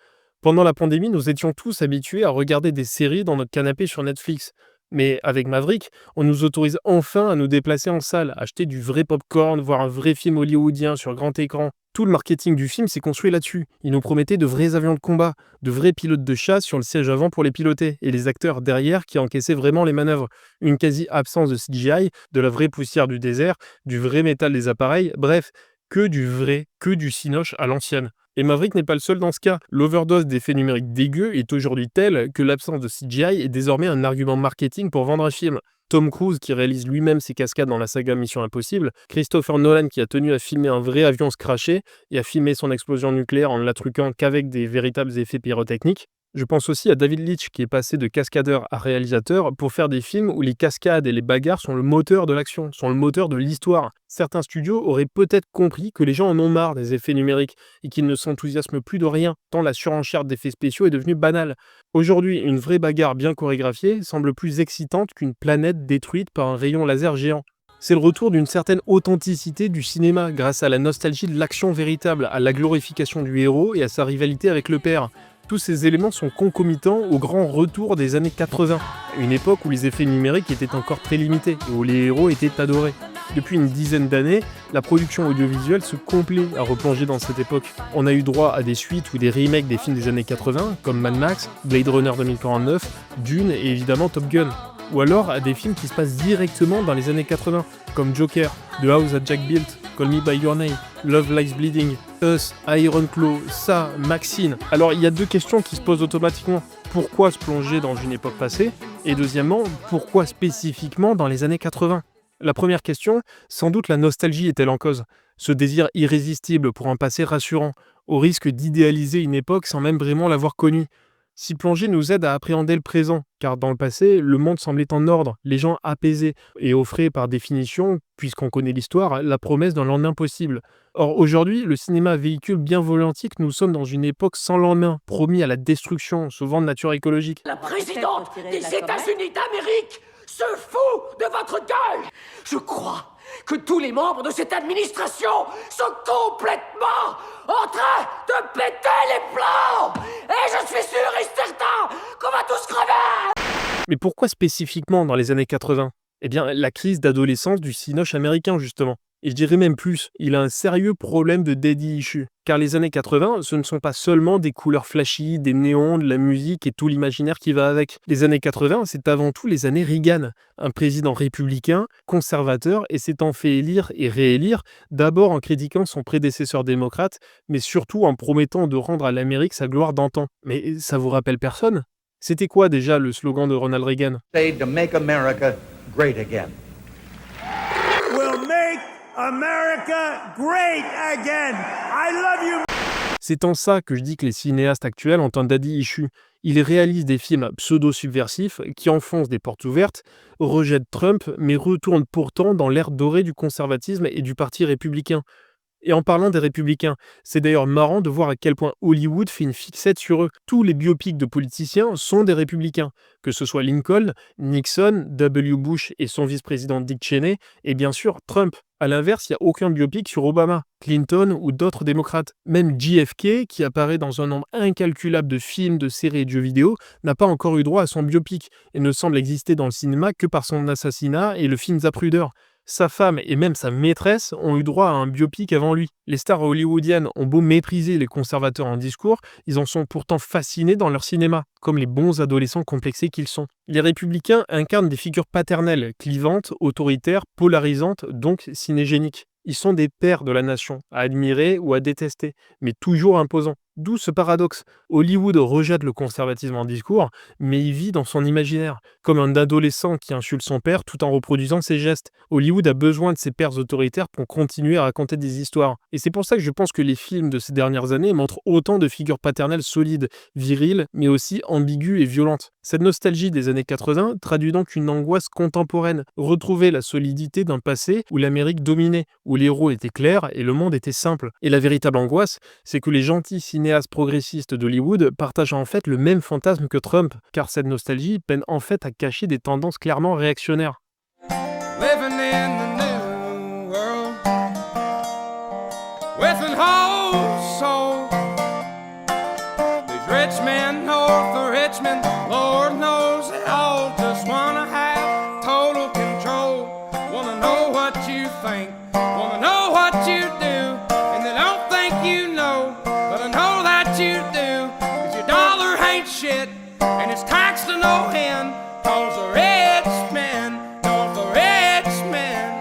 Pendant la pandémie, nous étions tous habitués à regarder des séries dans notre canapé sur Netflix. Mais avec Maverick, on nous autorise enfin à nous déplacer en salle, acheter du vrai popcorn, voir un vrai film hollywoodien sur grand écran. Tout le marketing du film s'est construit là-dessus. Il nous promettait de vrais avions de combat, de vrais pilotes de chasse sur le siège avant pour les piloter, et les acteurs derrière qui encaissaient vraiment les manœuvres. Une quasi-absence de CGI, de la vraie poussière du désert, du vrai métal des appareils, bref, que du vrai, que du cinoche à l'ancienne. Et Maverick n'est pas le seul dans ce cas. L'overdose d'effets numériques dégueux est aujourd'hui telle que l'absence de CGI est désormais un argument marketing pour vendre un film. Tom Cruise qui réalise lui-même ses cascades dans la saga Mission Impossible, Christopher Nolan qui a tenu à filmer un vrai avion se cracher et à filmer son explosion nucléaire en ne la truquant qu'avec des véritables effets pyrotechniques. Je pense aussi à David Leitch qui est passé de cascadeur à réalisateur pour faire des films où les cascades et les bagarres sont le moteur de l'action, sont le moteur de l'histoire. Certains studios auraient peut-être compris que les gens en ont marre des effets numériques et qu'ils ne s'enthousiasment plus de rien, tant la surenchère d'effets spéciaux est devenue banale. Aujourd'hui, une vraie bagarre bien chorégraphiée semble plus excitante qu'une planète détruite par un rayon laser géant. C'est le retour d'une certaine authenticité du cinéma grâce à la nostalgie de l'action véritable, à la glorification du héros et à sa rivalité avec le père. Tous ces éléments sont concomitants au grand retour des années 80, une époque où les effets numériques étaient encore très limités et où les héros étaient adorés. Depuis une dizaine d'années, la production audiovisuelle se complaît à replonger dans cette époque. On a eu droit à des suites ou des remakes des films des années 80, comme Mad Max, Blade Runner 2049, Dune et évidemment Top Gun. Ou alors à des films qui se passent directement dans les années 80, comme Joker, The House That Jack Built, Call Me By Your Name, Love Lies Bleeding, Us, Iron Claw, Ça, Maxine. Alors il y a deux questions qui se posent automatiquement. Pourquoi se plonger dans une époque passée ? Et deuxièmement, pourquoi spécifiquement dans les années 80 ? La première question, sans doute la nostalgie est-elle en cause. Ce désir irrésistible pour un passé rassurant, au risque d'idéaliser une époque sans même vraiment l'avoir connue. S'y plonger nous aide à appréhender le présent, car dans le passé, le monde semblait en ordre, les gens apaisés, et offraient par définition, puisqu'on connaît l'histoire, la promesse d'un lendemain possible. Or aujourd'hui, le cinéma véhicule bien volontiers que nous sommes dans une époque sans lendemain, promis à la destruction, souvent de nature écologique. La présidente des États-Unis d'Amérique se fout de votre gueule. Je crois que tous les membres de cette administration sont complètement en train de péter les plombs. Et je suis sûr et certain qu'on va tous crever. Mais pourquoi spécifiquement dans les années 80 ? Eh bien, la crise d'adolescence du cinoche américain, justement. Et je dirais même plus, il a un sérieux problème de daddy issue. Car les années 80, ce ne sont pas seulement des couleurs flashy, des néons, de la musique et tout l'imaginaire qui va avec. Les années 80, c'est avant tout les années Reagan, un président républicain, conservateur, et s'étant fait élire et réélire, d'abord en critiquant son prédécesseur démocrate, mais surtout en promettant de rendre à l'Amérique sa gloire d'antan. Mais ça vous rappelle personne ? C'était quoi déjà le slogan de Ronald Reagan ? To make America great again. We'll make America great again. I love you. C'est en ça que je dis que les cinéastes actuels ont un daddy issue. Ils réalisent des films pseudo-subversifs qui enfoncent des portes ouvertes, rejettent Trump, mais retournent pourtant dans l'ère dorée du conservatisme et du parti républicain. Et en parlant des républicains, c'est d'ailleurs marrant de voir à quel point Hollywood fait une fixette sur eux. Tous les biopics de politiciens sont des républicains, que ce soit Lincoln, Nixon, W. Bush et son vice-président Dick Cheney, et bien sûr Trump. À l'inverse, il n'y a aucun biopic sur Obama, Clinton ou d'autres démocrates. Même JFK, qui apparaît dans un nombre incalculable de films, de séries et de jeux vidéo, n'a pas encore eu droit à son biopic et ne semble exister dans le cinéma que par son assassinat et le film Zapruder. Sa femme et même sa maîtresse ont eu droit à un biopic avant lui. Les stars hollywoodiennes ont beau mépriser les conservateurs en discours, ils en sont pourtant fascinés dans leur cinéma, comme les bons adolescents complexés qu'ils sont. Les républicains incarnent des figures paternelles, clivantes, autoritaires, polarisantes, donc cinégéniques. Ils sont des pères de la nation, à admirer ou à détester, mais toujours imposants. D'où ce paradoxe. Hollywood rejette le conservatisme en discours, mais il vit dans son imaginaire, comme un adolescent qui insulte son père tout en reproduisant ses gestes. Hollywood a besoin de ses pères autoritaires pour continuer à raconter des histoires. Et c'est pour ça que je pense que les films de ces dernières années montrent autant de figures paternelles solides, viriles, mais aussi ambiguës et violentes. Cette nostalgie des années 80 traduit donc une angoisse contemporaine, retrouver la solidité d'un passé où l'Amérique dominait, où les héros étaient clairs et le monde était simple. Et la véritable angoisse, c'est que les gentils cinéastes progressistes d'Hollywood partagent en fait le même fantasme que Trump, car cette nostalgie peine en fait à cacher des tendances clairement réactionnaires. Living in the new world with an whole soul. These rich men north of Richmond, Lord knows they all just wanna have total control. Wanna know what you think, wanna know what you do, and they don't think you know, but I know that you do, 'cause your dollar ain't shit, and it's taxed to no end, 'cause the rich men, 'cause the rich men.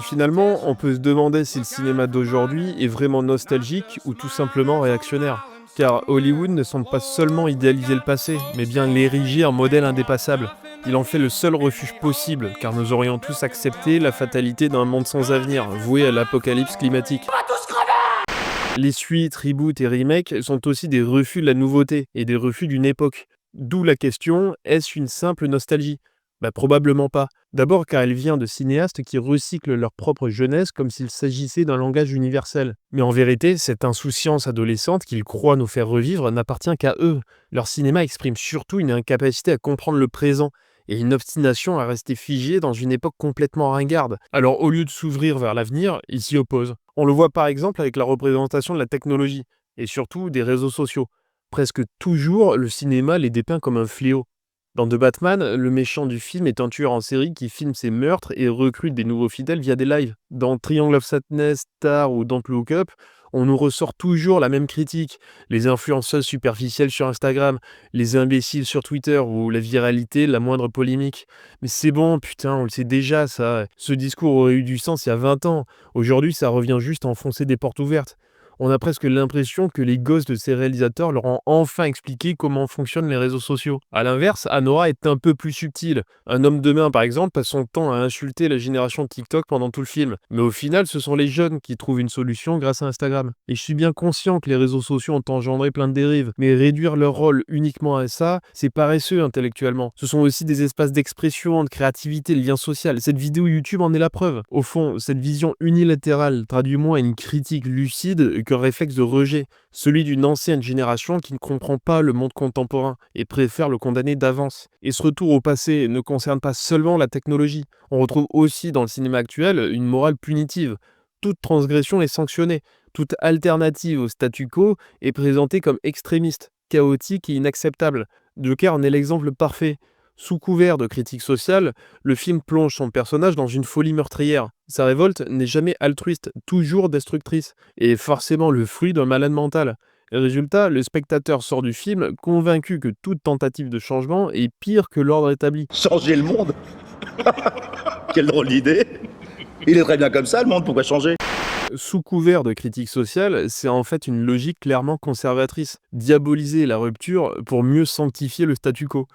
Finalement, on peut se demander si le cinéma d'aujourd'hui est vraiment nostalgique ou tout simplement réactionnaire. Car Hollywood ne semble pas seulement idéaliser le passé, mais bien l'ériger en modèle indépassable. Il en fait le seul refuge possible, car nous aurions tous accepté la fatalité d'un monde sans avenir, voué à l'apocalypse climatique. Les suites, reboots et remakes sont aussi des refus de la nouveauté et des refus d'une époque. D'où la question, est-ce une simple nostalgie ? Probablement pas. D'abord car elle vient de cinéastes qui recyclent leur propre jeunesse comme s'il s'agissait d'un langage universel. Mais en vérité, cette insouciance adolescente qu'ils croient nous faire revivre n'appartient qu'à eux. Leur cinéma exprime surtout une incapacité à comprendre le présent et une obstination à rester figé dans une époque complètement ringarde. Alors au lieu de s'ouvrir vers l'avenir, ils s'y opposent. On le voit par exemple avec la représentation de la technologie et surtout des réseaux sociaux. Presque toujours, le cinéma les dépeint comme un fléau. Dans The Batman, le méchant du film est un tueur en série qui filme ses meurtres et recrute des nouveaux fidèles via des lives. Dans Triangle of Sadness, Star ou Don't Look Up, on nous ressort toujours la même critique. Les influenceuses superficielles sur Instagram, les imbéciles sur Twitter ou la viralité, la moindre polémique. Mais c'est bon, putain, on le sait déjà ça. Ce discours aurait eu du sens il y a 20 ans. Aujourd'hui, ça revient juste à enfoncer des portes ouvertes. On a presque l'impression que les gosses de ces réalisateurs leur ont enfin expliqué comment fonctionnent les réseaux sociaux. A l'inverse, Anora est un peu plus subtil. Un homme de main, par exemple, passe son temps à insulter la génération TikTok pendant tout le film. Mais au final, ce sont les jeunes qui trouvent une solution grâce à Instagram. Et je suis bien conscient que les réseaux sociaux ont engendré plein de dérives, mais réduire leur rôle uniquement à ça, c'est paresseux intellectuellement. Ce sont aussi des espaces d'expression, de créativité, de lien social. Cette vidéo YouTube en est la preuve. Au fond, cette vision unilatérale traduit moins une critique lucide qu'un réflexe de rejet, celui d'une ancienne génération qui ne comprend pas le monde contemporain et préfère le condamner d'avance. Et ce retour au passé ne concerne pas seulement la technologie. On retrouve aussi dans le cinéma actuel une morale punitive. Toute transgression est sanctionnée, toute alternative au statu quo est présentée comme extrémiste, chaotique et inacceptable. Joker en est l'exemple parfait. Sous couvert de critique sociale, le film plonge son personnage dans une folie meurtrière. Sa révolte n'est jamais altruiste, toujours destructrice, et forcément le fruit d'un malade mental. Résultat, le spectateur sort du film convaincu que toute tentative de changement est pire que l'ordre établi. Changer le monde? Quelle drôle d'idée! Il est très bien comme ça, le monde, pourquoi changer? Sous couvert de critique sociale, c'est en fait une logique clairement conservatrice. Diaboliser la rupture pour mieux sanctifier le statu quo.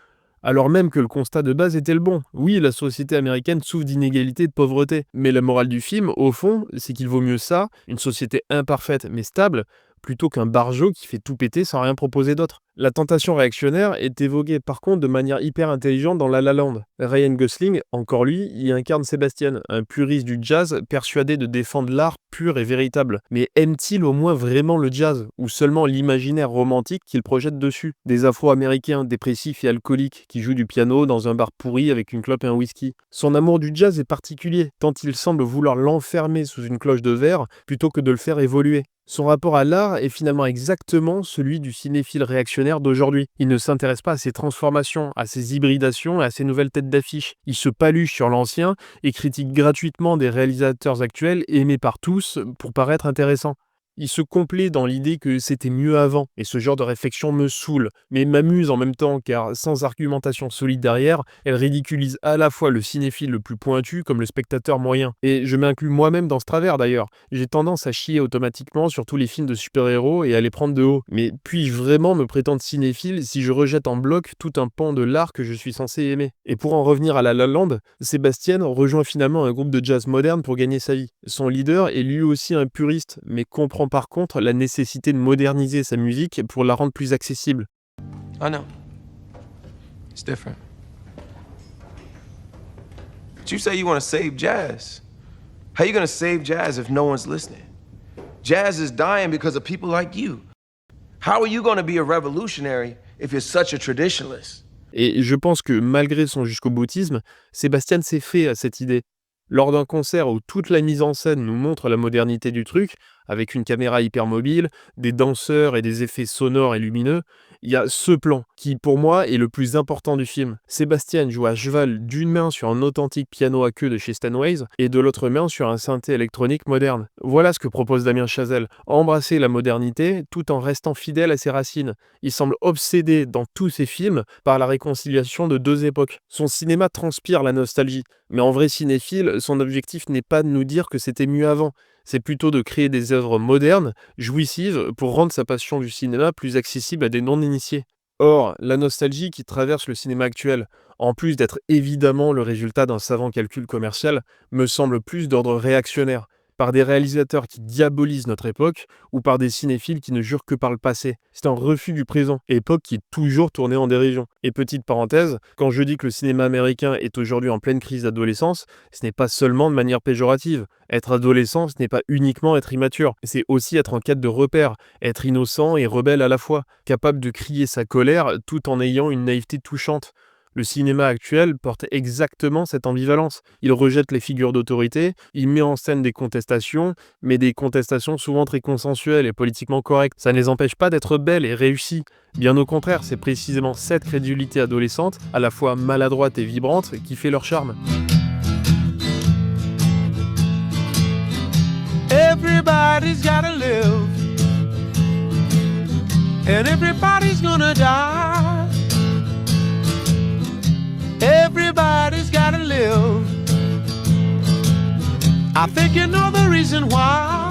Alors même que le constat de base était le bon. Oui, la société américaine souffre d'inégalité et de pauvreté. Mais la morale du film, au fond, c'est qu'il vaut mieux ça, une société imparfaite mais stable, plutôt qu'un barjot qui fait tout péter sans rien proposer d'autre. La tentation réactionnaire est évoquée par contre de manière hyper intelligente dans La La Land. Ryan Gosling, encore lui, y incarne Sébastien, un puriste du jazz persuadé de défendre l'art pur et véritable. Mais aime-t-il au moins vraiment le jazz, ou seulement l'imaginaire romantique qu'il projette dessus? Des Afro-Américains dépressifs et alcooliques qui jouent du piano dans un bar pourri avec une clope et un whisky. Son amour du jazz est particulier, tant il semble vouloir l'enfermer sous une cloche de verre plutôt que de le faire évoluer. Son rapport à l'art est finalement exactement celui du cinéphile réactionnaire d'aujourd'hui. Il ne s'intéresse pas à ses transformations, à ses hybridations et à ses nouvelles têtes d'affiche. Il se paluche sur l'ancien et critique gratuitement des réalisateurs actuels aimés par tous pour paraître intéressant. Il se complaît dans l'idée que c'était mieux avant, et ce genre de réflexion me saoule, mais m'amuse en même temps car sans argumentation solide derrière, elle ridiculise à la fois le cinéphile le plus pointu comme le spectateur moyen. Et je m'inclus moi-même dans ce travers d'ailleurs. J'ai tendance à chier automatiquement sur tous les films de super-héros et à les prendre de haut. Mais puis-je vraiment me prétendre cinéphile si je rejette en bloc tout un pan de l'art que je suis censé aimer? Et pour en revenir à La La Land, Sébastien rejoint finalement un groupe de jazz moderne pour gagner sa vie. Son leader est lui aussi un puriste, mais comprend par contre la nécessité de moderniser sa musique pour la rendre plus accessible. I know. It's different. But you say you want to save jazz. How you going to save jazz if no one's listening? Jazz is dying because of people like you. How are you going to be a revolutionary if you're such a traditionalist? Et je pense que malgré son jusqu'au-boutisme, Sébastien s'est fait à cette idée. Lors d'un concert où toute la mise en scène nous montre la modernité du truc, avec une caméra hypermobile, des danseurs et des effets sonores et lumineux, il y a ce plan qui, pour moi, est le plus important du film. Sébastien joue à cheval d'une main sur un authentique piano à queue de chez Steinway et de l'autre main sur un synthé électronique moderne. Voilà ce que propose Damien Chazelle, embrasser la modernité tout en restant fidèle à ses racines. Il semble obsédé dans tous ses films par la réconciliation de deux époques. Son cinéma transpire la nostalgie, mais en vrai cinéphile, son objectif n'est pas de nous dire que c'était mieux avant. C'est plutôt de créer des œuvres modernes, jouissives, pour rendre sa passion du cinéma plus accessible à des non-initiés. Or, la nostalgie qui traverse le cinéma actuel, en plus d'être évidemment le résultat d'un savant calcul commercial, me semble plus d'ordre réactionnaire, par des réalisateurs qui diabolisent notre époque ou par des cinéphiles qui ne jurent que par le passé. C'est un refus du présent, époque qui est toujours tournée en dérision. Et petite parenthèse, quand je dis que le cinéma américain est aujourd'hui en pleine crise d'adolescence, ce n'est pas seulement de manière péjorative. Être adolescent, ce n'est pas uniquement être immature, c'est aussi être en quête de repères, être innocent et rebelle à la fois, capable de crier sa colère tout en ayant une naïveté touchante. Le cinéma actuel porte exactement cette ambivalence. Il rejette les figures d'autorité, il met en scène des contestations, mais des contestations souvent très consensuelles et politiquement correctes. Ça ne les empêche pas d'être belles et réussies. Bien au contraire, c'est précisément cette crédulité adolescente, à la fois maladroite et vibrante, qui fait leur charme. Everybody's gotta live, and everybody's gonna die. Everybody's gotta live. I think you know the reason why.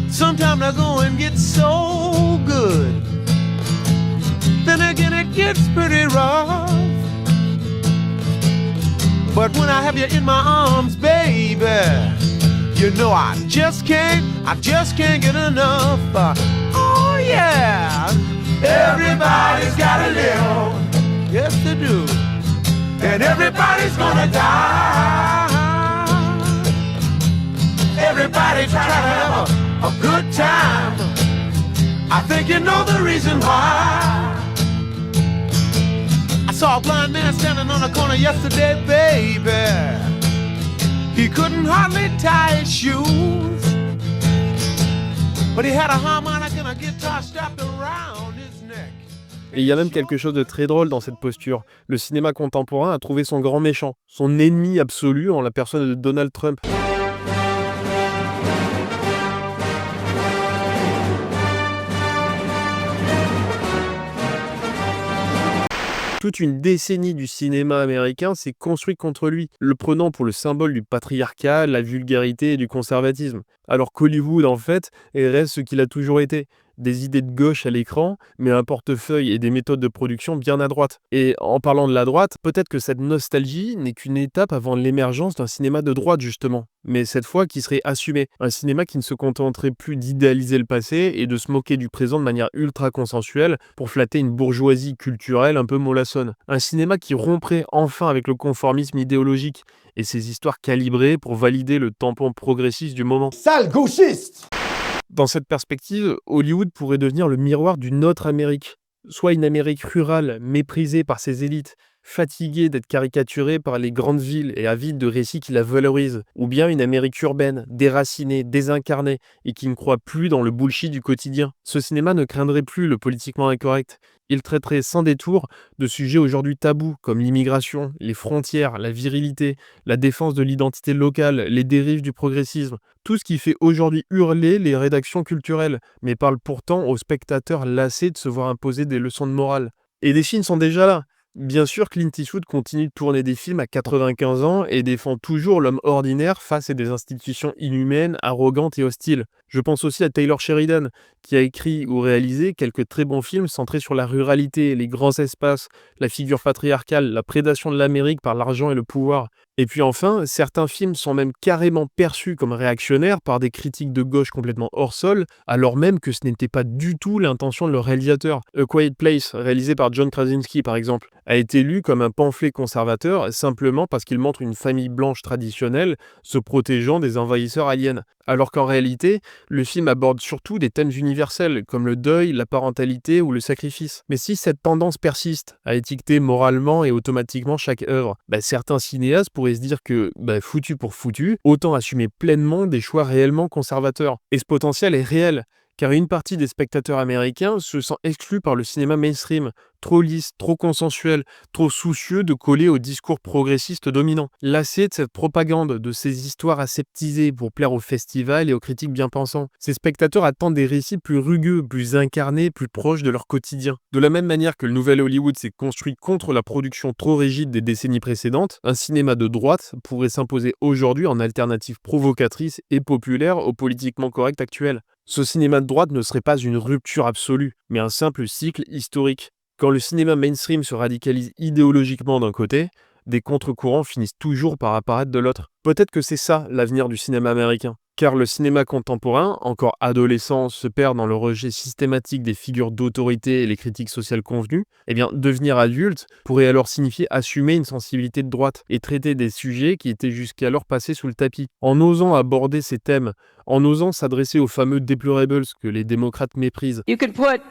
Sometimes the going gets so good, then again it gets pretty rough. But when I have you in my arms, baby, you know I just can't get enough. Oh yeah, everybody's gotta live. Yes, they do. And everybody's gonna die. Everybody's trying to have a good time. I think you know the reason why. I saw a blind man standing on the corner yesterday, baby. He couldn't hardly tie his shoes, but he had a harmonica and a guitar strapped around his neck. Et il y a même quelque chose de très drôle dans cette posture. Le cinéma contemporain a trouvé son grand méchant, son ennemi absolu en la personne de Donald Trump. Toute une décennie du cinéma américain s'est construite contre lui, le prenant pour le symbole du patriarcat, la vulgarité et du conservatisme. Alors qu'Hollywood, en fait, reste ce qu'il a toujours été. des idées de gauche à l'écran, mais un portefeuille et des méthodes de production bien à droite. Et en parlant de la droite, peut-être que cette nostalgie n'est qu'une étape avant l'émergence d'un cinéma de droite justement, mais cette fois qui serait assumé. Un cinéma qui ne se contenterait plus d'idéaliser le passé et de se moquer du présent de manière ultra consensuelle pour flatter une bourgeoisie culturelle un peu mollassonne. Un cinéma qui romprait enfin avec le conformisme idéologique et ses histoires calibrées pour valider le tampon progressiste du moment. Sale gauchiste! Dans cette perspective, Hollywood pourrait devenir le miroir d'une autre Amérique. Soit une Amérique rurale, méprisée par ses élites, fatiguée d'être caricaturée par les grandes villes et avide de récits qui la valorisent, ou bien une Amérique urbaine, déracinée, désincarnée, et qui ne croit plus dans le bullshit du quotidien. Ce cinéma ne craindrait plus le politiquement incorrect. Il traiterait sans détour de sujets aujourd'hui tabous, comme l'immigration, les frontières, la virilité, la défense de l'identité locale, les dérives du progressisme. Tout ce qui fait aujourd'hui hurler les rédactions culturelles, mais parle pourtant aux spectateurs lassés de se voir imposer des leçons de morale. Et des films sont déjà là. Bien sûr, Clint Eastwood continue de tourner des films à 95 ans et défend toujours l'homme ordinaire face à des institutions inhumaines, arrogantes et hostiles. Je pense aussi à Taylor Sheridan, qui a écrit ou réalisé quelques très bons films centrés sur la ruralité, les grands espaces, la figure patriarcale, la prédation de l'Amérique par l'argent et le pouvoir. Et puis enfin, certains films sont même carrément perçus comme réactionnaires par des critiques de gauche complètement hors sol, alors même que ce n'était pas du tout l'intention de leur réalisateur. A Quiet Place, réalisé par John Krasinski par exemple, a été lu comme un pamphlet conservateur simplement parce qu'il montre une famille blanche traditionnelle se protégeant des envahisseurs aliens. Alors qu'en réalité, le film aborde surtout des thèmes universels comme le deuil, la parentalité ou le sacrifice. Mais si cette tendance persiste à étiqueter moralement et automatiquement chaque œuvre, certains cinéastes pourraient se dire que, foutu pour foutu, autant assumer pleinement des choix réellement conservateurs. Et ce potentiel est réel, car une partie des spectateurs américains se sent exclus par le cinéma mainstream, trop lisse, trop consensuel, trop soucieux de coller au discours progressiste dominant. Lassés de cette propagande, de ces histoires aseptisées pour plaire aux festivals et aux critiques bien pensants. Ces spectateurs attendent des récits plus rugueux, plus incarnés, plus proches de leur quotidien. De la même manière que le nouvel Hollywood s'est construit contre la production trop rigide des décennies précédentes, un cinéma de droite pourrait s'imposer aujourd'hui en alternative provocatrice et populaire au politiquement correct actuel. Ce cinéma de droite ne serait pas une rupture absolue, mais un simple cycle historique. Quand le cinéma mainstream se radicalise idéologiquement d'un côté, des contre-courants finissent toujours par apparaître de l'autre. Peut-être que c'est ça l'avenir du cinéma américain. Car le cinéma contemporain, encore adolescent, se perd dans le rejet systématique des figures d'autorité et les critiques sociales convenues. Devenir adulte pourrait alors signifier assumer une sensibilité de droite et traiter des sujets qui étaient jusqu'alors passés sous le tapis. En osant aborder ces thèmes, en osant s'adresser aux fameux deplorables que les démocrates méprisent. You could put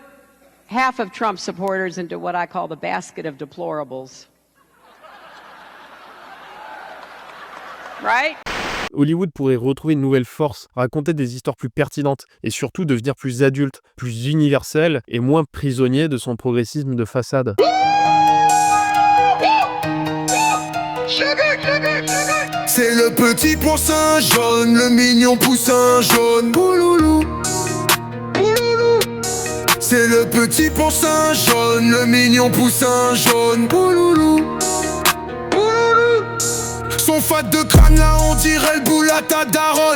half of Trump supporters into what I call the basket of deplorables. Right? Hollywood pourrait retrouver une nouvelle force, raconter des histoires plus pertinentes et surtout devenir plus adulte, plus universel et moins prisonnier de son progressisme de façade. C'est le petit poussin jaune, le mignon poussin jaune. Pouloulou. Pouloulou. C'est le petit poussin jaune, le mignon poussin jaune. Pouloulou. Pouloulou. Son fat de crâne là on dirait le boule à ta daronne.